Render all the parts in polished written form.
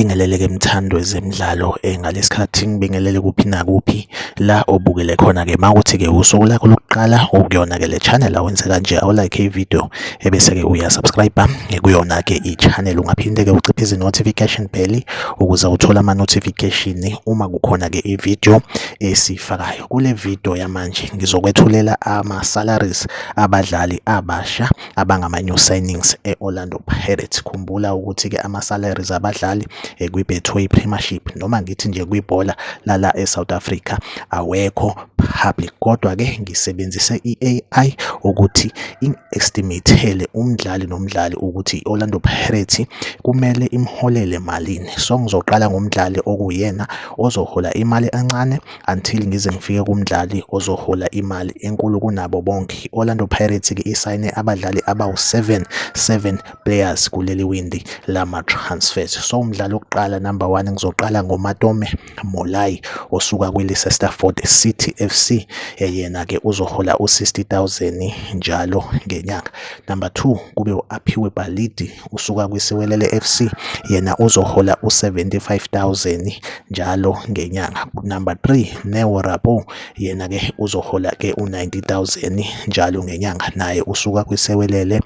Ngibingelele ke mthando wezemidlalo ngalesikhathi ngibingelele kuphi nakuphi la obukele khona ke mawukuthi ke usuku lakho lokuqala ukuyona ke le channel awenze kanje awulike i-video ebese ke uyasubscribe kuyona ke i-channel ungaphinde ke uciphe i-notification bell ukuze uthole ama-notification uma kukhona ke i-video esifakayo. Kule video yamanje ngizokwethulela ama-salaries abadlali abasha abangama-new signings e-Orlando Pirates. Khumbula ukuthi ke ama-salaries abadlali kwi-Betway Premiership noma ngithi nje kwibhola lala eSouth Africa awekho public, kodwa ke ngisebenzise i-AI ukuthi i-estimatele umdlali nomdlali ukuthi i-Orlando Pirates kumele imholele malini. So ngizoqala ngomdlali okuyena ozohola imali encane until ngize ngifike kumdlali ozohola imali enkulu kunabo bonke. I-Orlando Pirates ke isayine abadlali abawu7 players kuleli windi lama transfers. So umdlali wokuqala number 1 ngizoqala ngoMatome Molai osuka kwi-Leicester City FC, yena ke uzohola u60,000 njalo ngenyanga. Number 2 kube u-Aphiwe Balidi usuka kwiSiwelele FC, yena uzohola u75,000 njalo ngenyanga. Number 3 Neo Rabo, yena ke uzohola ke u90,000 njalo ngenyanga, naye usuka kwiSiwelele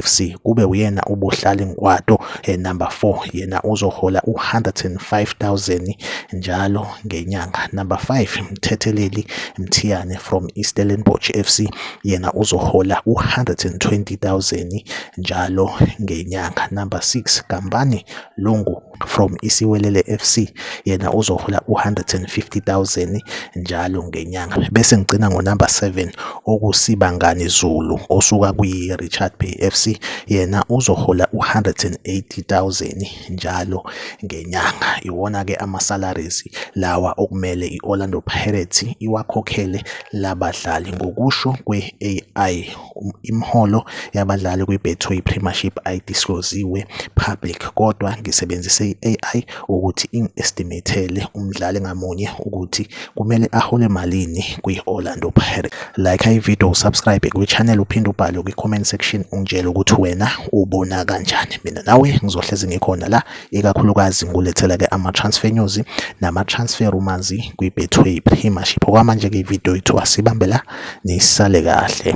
FC. Kube uyena uBuhlali Ngwato number 4, yena uzohola u105,000 njalo ngenyanga. Number 5 Mthetheleli Mthiyane from Stellenbosch FC, yena uzohola u120,000 njalo ngenyanga. Number 6 Kambani Lungu from Isiwelele FC, yena uzohola u150,000 njalo ngenyanga. Bese ngicina ngonumber 7 okuSibangani Zulu osuka kwi-Richards Bay FC, yena uzohola u180,000 njalo ngenyanga. Iwona ke ama-salaries lawa okumele i-Orlando Pirates iwakhokhele labadlali. Ngokusho kwe-AI imholo yabadlali kwi-Betway Premiership ayidisclosiwe public, kodwa ngisebenzise i-AI ukuthi estimatele umdlali ngamunye ukuthi kumele ahole malini kwi-Orlando Pirates. Like i-video, subscribe kwi-channel, uphinde ubhale kwi-comment section ungitshele ukuthi wena ubona kanjani. Mina nawe ngizohlezi ngikhona la, ikakhulukazi ngulethela ke ama-transfer news nama-transfer rumors kwi-Betway Premiership. Okwamanje ke i-video yethu asibambe la, nisale kahle.